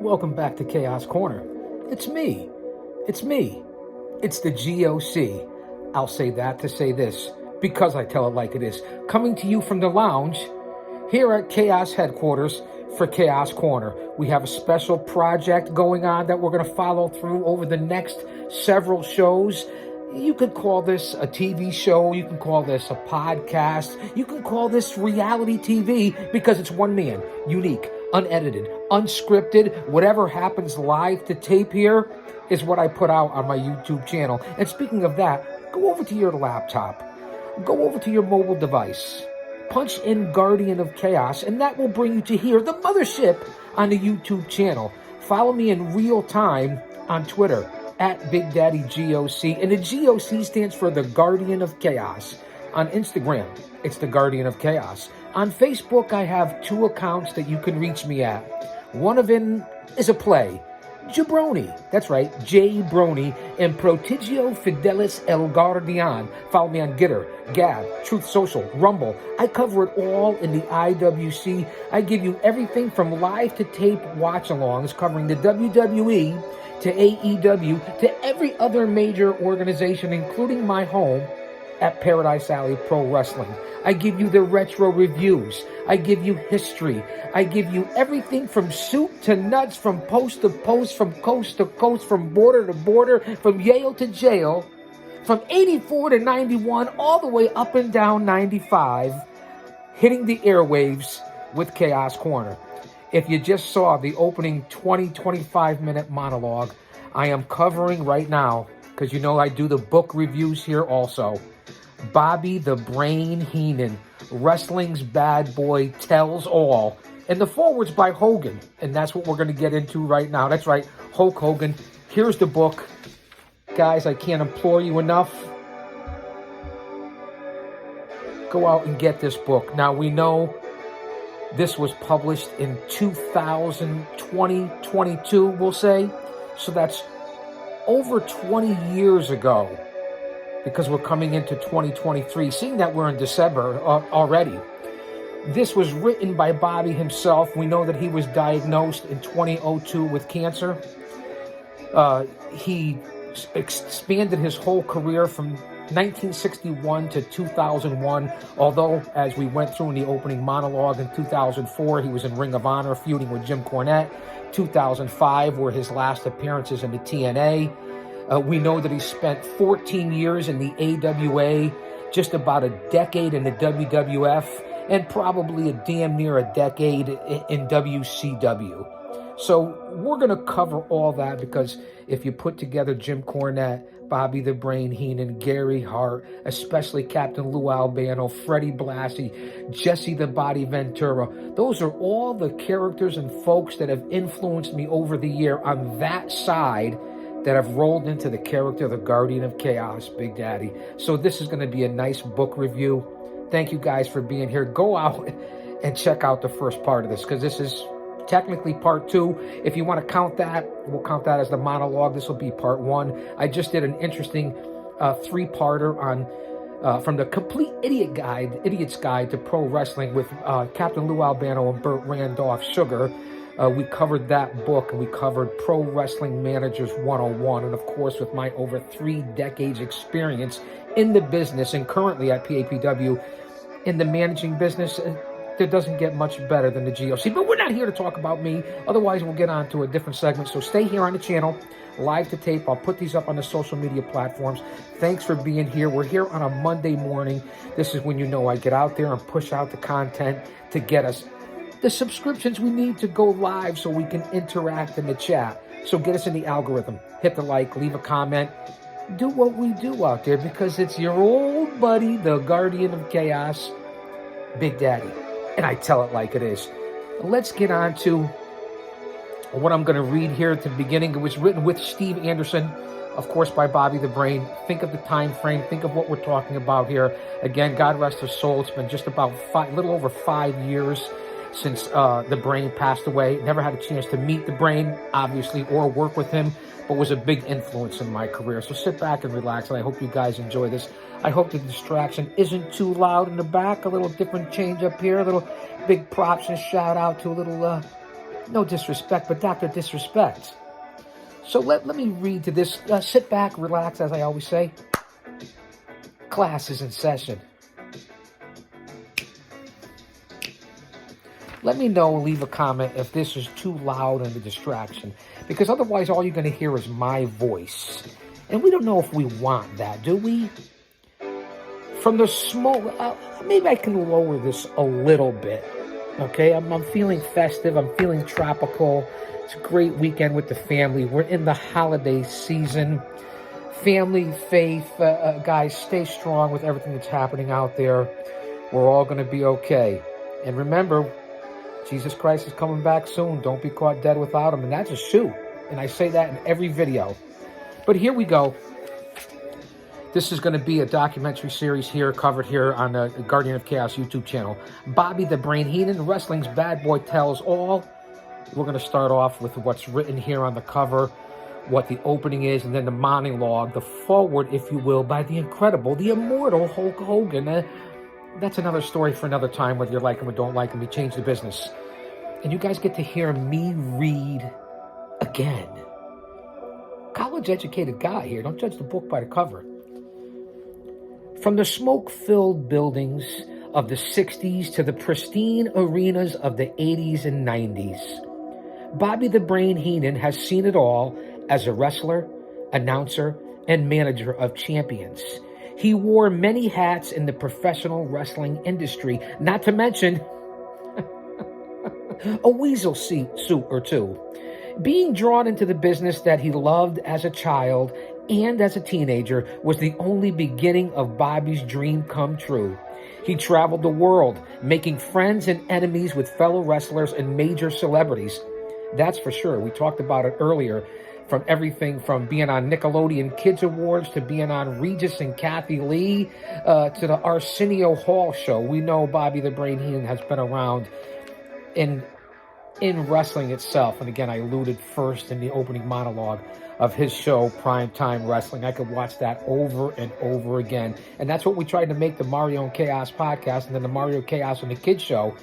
Welcome back to Chaos Corner. It's me. It's me. It's the G.O.C. I'll say that to say this, because I tell it like it is. Coming to you from the lounge here at Chaos Headquarters for Chaos Corner. We have a special project going on that we're going to follow through over the next several shows. You could call this a TV show. You can call this a podcast. You can call this reality TV because it's one man, unique, unedited, unscripted. Whatever happens live to tape here is what I put out on my YouTube channel. And speaking of that, go over to your laptop. Go over to your mobile device. Punch in Guardian of Chaos, and that will bring you to here, the mothership, on the YouTube channel. Follow me in real time on Twitter at Big Daddy G.O.C. And the G.O.C. stands for the Guardian of Chaos. On Instagram, it's the Guardian of Chaos. On Facebook, I have 2 accounts that you can reach me at. One of them is a play. Jabroni, that's right, J Brony, and Prodigio Fidelis El Guardian. Follow me on Gitter, Gab, Truth Social, Rumble. I cover it all in the IWC. I give you everything from live to tape watch-alongs covering the WWE to AEW to every other major organization, including my home at Paradise Alley Pro Wrestling. I give you the retro reviews. I give you history. I give you everything from soup to nuts, from post to post, from coast to coast, from border to border, from Yale to jail, from 84 to 91, all the way up and down 95, hitting the airwaves with Chaos Corner. If you just saw the opening 25 minute monologue, I am covering right now, because you know I do the book reviews here also. Bobby the Brain Heenan, Wrestling's Bad Boy Tells All. And the foreword's by Hogan. And that's what we're going to get into right now. That's right, Hulk Hogan. Here's the book. Guys, I can't implore you enough. Go out and get this book. Now, we know this was published in 2022, we'll say. So that's over 20 years ago, because we're coming into 2023, seeing that we're in December already. This was written by Bobby himself. We know that he was diagnosed in 2002 with cancer. He expanded his whole career from 1961 to 2001, although, as we went through in the opening monologue, in 2004, he was in Ring of Honor feuding with Jim Cornette. 2005 were his last appearances in the TNA. We know that he spent 14 years in the AWA, just about a decade in the WWF, and probably a damn near a decade in WCW. So we're going to cover all that, because if you put together Jim Cornette, Bobby the Brain Heenan, Gary Hart, especially Captain Lou Albano, Freddie Blassie, Jesse the Body Ventura, those are all the characters and folks that have influenced me over the year on that side, that have rolled into the character of the Guardian of Chaos, Big Daddy. So this is going to be a nice book review. Thank you guys for being here. Go out and check out the first part of this, because this is technically part 2. If you want to count that, we'll count that as the monologue. This will be part 1. I just did an interesting 3-parter on from the Complete Idiot's Guide to Pro Wrestling with Captain Lou Albano and Burt Randolph Sugar. We covered that book, and we covered Pro Wrestling Managers 101. And of course, with my over 3 decades experience in the business and currently at PAPW in the managing business, there doesn't get much better than the G.O.C. But we're not here to talk about me. Otherwise, we'll get on to a different segment. So stay here on the channel, live to tape. I'll put these up on the social media platforms. Thanks for being here. We're here on a Monday morning. This is when you know I get out there and push out the content to get us the subscriptions we need to go live so we can interact in the chat. So get us in the algorithm. Hit the like, leave a comment. Do what we do out there, because it's your old buddy, the Guardian of Chaos, Big Daddy. And I tell it like it is. Let's get on to what I'm going to read here at the beginning. It was written with Steve Anderson, of course, by Bobby the Brain. Think of the time frame. Think of what we're talking about here. Again, God rest his soul. It's been just about little over 5 years since the Brain passed away. Never had a chance to meet the Brain, obviously, or work with him, but was a big influence in my career. So sit back and relax, and I hope you guys enjoy this. I hope the distraction isn't too loud in the back. A little different change up here, a little big props and shout out to a little No disrespect, but Dr. Disrespect. So let me read to this. Sit back, relax, as I always say. Class is in session. Let me know, leave a comment if this is too loud and a distraction, because otherwise all you're going to hear is my voice. And we don't know if we want that, do we? From the smoke, maybe I can lower this a little bit. Okay, I'm feeling festive. I'm feeling tropical. It's a great weekend with the family. We're in the holiday season. Family, faith, guys, stay strong with everything that's happening out there. We're all going to be okay. And remember, Jesus Christ is coming back soon. Don't be caught dead without him. And that's a shoot. And I say that in every video. But here we go. This is going to be a documentary series here, covered here on the Guardian of Chaos YouTube channel. Bobby the Brain Heenan, wrestling's bad boy, tells all. We're going to start off with what's written here on the cover, what the opening is, and then the monologue, the forward, if you will, by the incredible, the immortal Hulk Hogan. That's another story for another time, whether you like him or don't like him. He changed the business. And you guys get to hear me read again. College-educated guy here. Don't judge the book by the cover. From the smoke-filled buildings of the 60s to the pristine arenas of the 80s and 90s, Bobby the Brain Heenan has seen it all as a wrestler, announcer, and manager of champions. He wore many hats in the professional wrestling industry, not to mention a weasel suit or two. Being drawn into the business that he loved as a child and as a teenager was the only beginning of Bobby's dream come true. He traveled the world, making friends and enemies with fellow wrestlers and major celebrities. That's for sure. We talked about it earlier, from everything from being on Nickelodeon Kids Awards to being on Regis and Kathy Lee to the Arsenio Hall show. We know Bobby the Brain Heenan has been around in wrestling itself. And again, I alluded first in the opening monologue of his show, Primetime Wrestling. I could watch that over and over again. And that's what we tried to make the Mario and Chaos podcast, and then the Mario Chaos and the Kids show.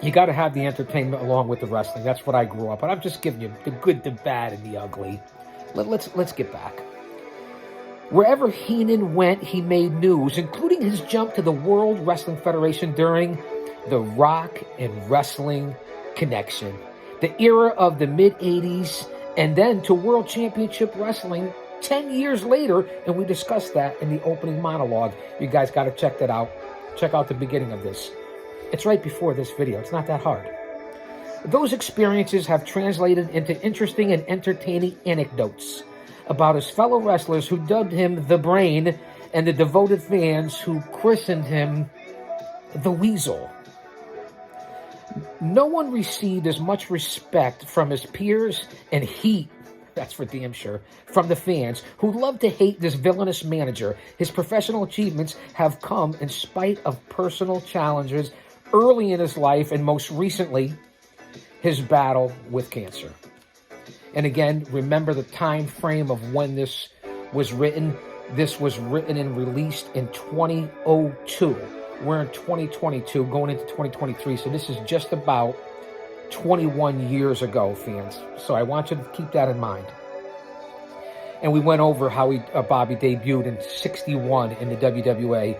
You got to have the entertainment along with the wrestling. That's what I grew up on. I'm just giving you the good, the bad, and the ugly. Let's get back. Wherever Heenan went, he made news, including his jump to the World Wrestling Federation during the Rock and Wrestling Connection, the era of the mid-'80s, and then to World Championship Wrestling 10 years later, and we discussed that in the opening monologue. You guys got to check that out. Check out the beginning of this. It's right before this video. It's not that hard. Those experiences have translated into interesting and entertaining anecdotes about his fellow wrestlers who dubbed him the Brain, and the devoted fans who christened him the Weasel. No one received as much respect from his peers and heat, that's for damn sure, from the fans who love to hate this villainous manager. His professional achievements have come in spite of personal challenges early in his life, and most recently, his battle with cancer. And again, remember the time frame of when this was written. This was written and released in 2002. We're in 2022, going into 2023, so this is just about 21 years ago, fans. So I want you to keep that in mind. And we went over how Bobby debuted in 61 in the WWA,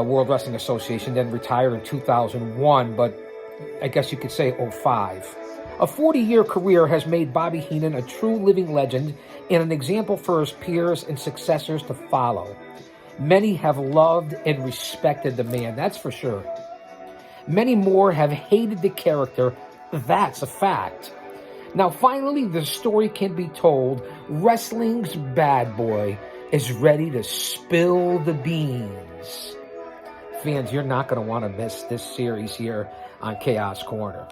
World Wrestling Association, then retired in 2001, but I guess you could say 05. A 40-year career has made Bobby Heenan a true living legend and an example for his peers and successors to follow. Many have loved and respected the man, that's for sure. Many more have hated the character, that's a fact. Now, finally, the story can be told. Wrestling's bad boy is ready to spill the beans. Fans, you're not going to want to miss this series here on Chaos Corner.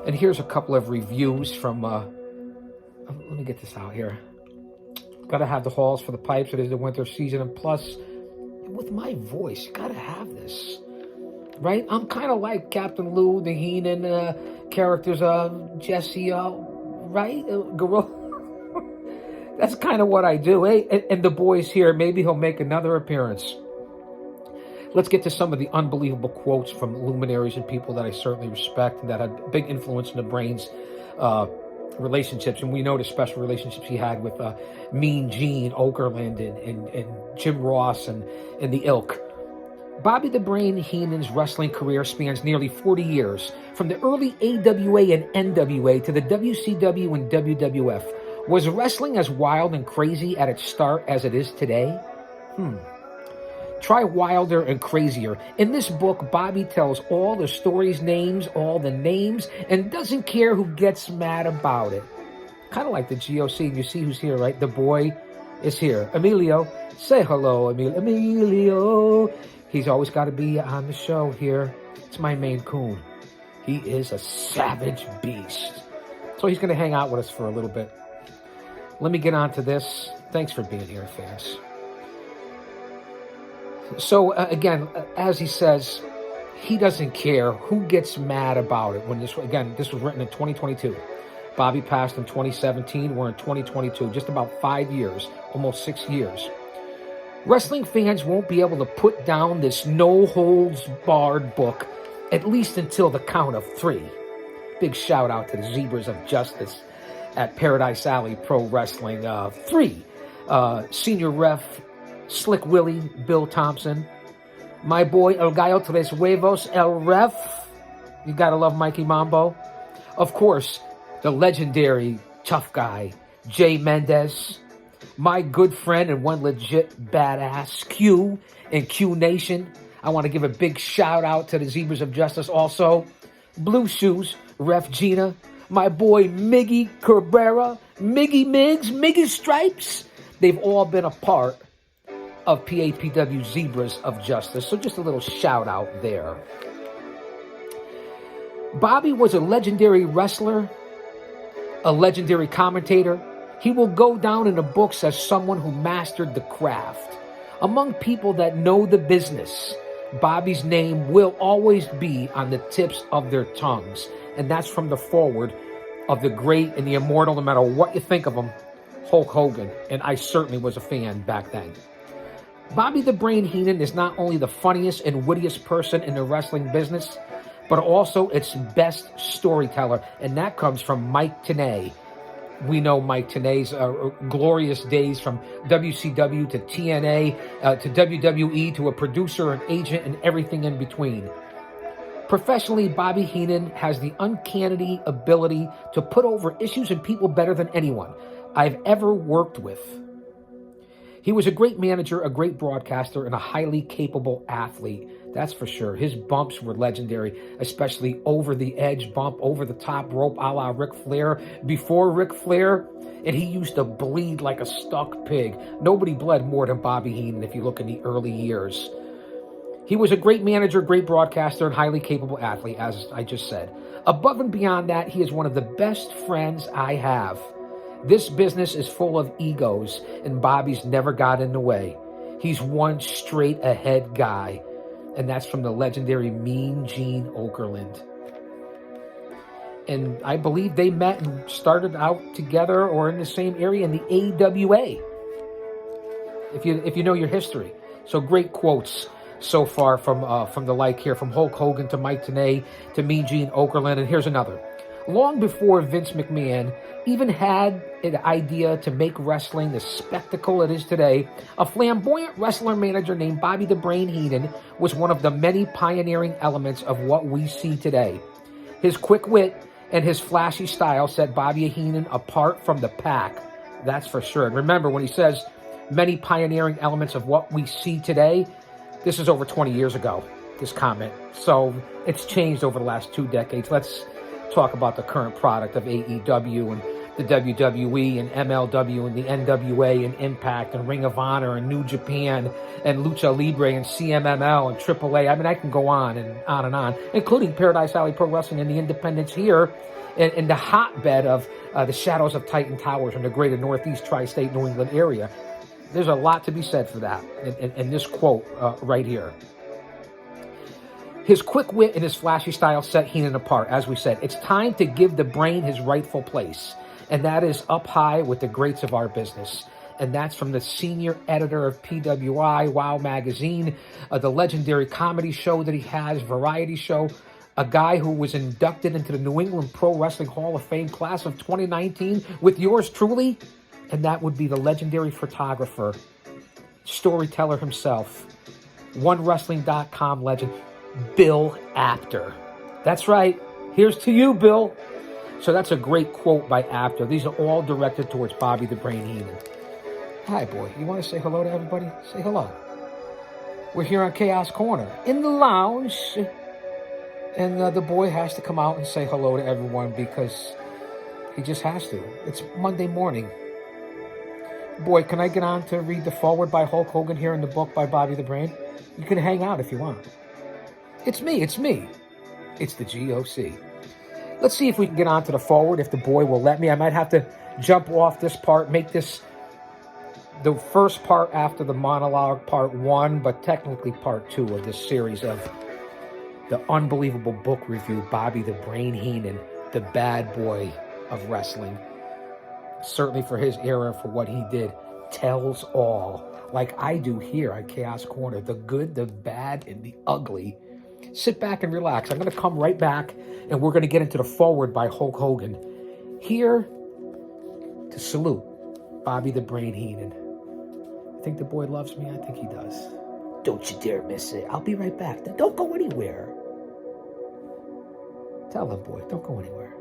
And here's a couple of reviews from, let me get this out here. Got to have the halls for the pipes. It is the winter season. And plus, with my voice, you got to have this. Right? I'm kind of like Captain Lou, the Heenan characters, Jesse, right? Gorilla. That's kind of what I do. Hey, and the boys here, maybe he'll make another appearance. Let's get to some of the unbelievable quotes from luminaries and people that I certainly respect and that had a big influence in the brain's relationships. And we know the special relationships he had with Mean Gene Okerlund and Jim Ross and the ilk. Bobby the Brain Heenan's wrestling career spans nearly 40 years, from the early AWA and NWA to the WCW and WWF. Was wrestling as wild and crazy at its start as it is today? Try wilder and crazier. In this book, Bobby tells all the stories' names, all the names, and doesn't care who gets mad about it. Kind of like the G.O.C. And you see who's here, right? The boy is here. Emilio, say hello, Emilio. He's always got to be on the show here. It's my Maine Coon. He is a savage beast. So he's going to hang out with us for a little bit. Let me get on to this. Thanks for being here, fans. So, again, as he says, he doesn't care who gets mad about it. This was written in 2022. Bobby passed in 2017. We're in 2022. Just about 5 years, almost 6 years. Wrestling fans won't be able to put down this no-holds-barred book, at least until the count of 3. Big shout-out to the Zebras of Justice at Paradise Alley Pro Wrestling. 3. Senior Ref, Slick Willie, Bill Thompson. My boy, El Gallo Tres Huevos, El Ref. You gotta love Mikey Mambo. Of course, the legendary tough guy, Jay Mendez. My good friend and one legit badass, Q and Q Nation. I want to give a big shout out to the Zebras of Justice also. Blue Shoes, Ref Gina. My boy Miggy Cabrera, Miggy Miggs, Miggy Stripes. They've all been a part of PAPW Zebras of Justice. So just a little shout out there. Bobby was a legendary wrestler, a legendary commentator. He will go down in the books as someone who mastered the craft. Among people that know the business, Bobby's name will always be on the tips of their tongues. And that's from the forward of the great and the immortal, no matter what you think of him, Hulk Hogan. And I certainly was a fan back then. Bobby the Brain Heenan is not only the funniest and wittiest person in the wrestling business, but also its best storyteller. And that comes from Mike Tenay. We know Mike Tenay's glorious days from WCW to TNA to WWE to a producer, an agent, and everything in between. Professionally, Bobby Heenan has the uncanny ability to put over issues and people better than anyone I've ever worked with. He was a great manager, a great broadcaster, and a highly capable athlete. That's for sure. His bumps were legendary, especially over the edge bump, over the top rope, a la Ric Flair. Before Ric Flair, and he used to bleed like a stuck pig. Nobody bled more than Bobby Heenan if you look in the early years. He was a great manager, great broadcaster, and highly capable athlete, as I just said. Above and beyond that, he is one of the best friends I have. This business is full of egos, and Bobby's never got in the way. He's one straight ahead guy, and that's from the legendary Mean Gene Okerlund. And I believe they met and started out together or in the same area in the AWA, if you know your history. So great quotes so far from the like here, from Hulk Hogan to Mike Tenay to Mean Gene Okerlund. And here's another. Long before Vince McMahon even had an idea to make wrestling the spectacle it is today, a flamboyant wrestler manager named Bobby the Brain Heenan was one of the many pioneering elements of what we see today. His quick wit and his flashy style set Bobby Heenan apart from the pack, that's for sure. And remember, when he says many pioneering elements of what we see today, this is over 20 years ago, this comment. So it's changed over the last 2 decades. Let's talk about the current product of AEW and the WWE and MLW and the NWA and Impact and Ring of Honor and New Japan and Lucha Libre and CMML and AAA. I mean, I can go on and on, including Paradise Alley Pro Wrestling and the independents here in the hotbed of the shadows of Titan Towers in the greater Northeast Tri-State New England area. There's a lot to be said for that in this quote right here. His quick wit and his flashy style set Heenan apart. As we said, it's time to give the Brain his rightful place, and that is up high with the greats of our business. and that's from the senior editor of PWI, Wow Magazine, the legendary comedy show that he has, variety show, a guy who was inducted into the New England Pro Wrestling Hall of Fame class of 2019 with yours truly, and that would be the legendary photographer, storyteller himself, OneWrestling.com legend, Bill Apter. That's right. Here's to you, Bill. So that's a great quote by Apter. These are all directed towards Bobby the Brain Heenan. Hi, boy. You want to say hello to everybody? Say hello. We're here on Chaos Corner in the lounge. And the boy has to come out and say hello to everyone because he just has to. It's Monday morning. Boy, can I get on to read the foreword by Hulk Hogan here in the book by Bobby the Brain? You can hang out if you want. It's me. It's the G.O.C. Let's see if we can get on to the foreword, if the boy will let me. I might have to jump off this part, make this the first part after the monologue, part 1, but technically part 2 of this series of the unbelievable book review, Bobby the Brain Heenan, the bad boy of wrestling. Certainly for his era, for what he did, tells all, like I do here on Chaos Corner, the good, the bad, and the ugly. Sit back and relax. I'm going to come right back, and we're going to get into the foreword by Hulk Hogan. Here to salute Bobby the Brain Heenan. I think the boy loves me. I think he does. Don't you dare miss it. I'll be right back. Don't go anywhere. Tell him, boy, don't go anywhere.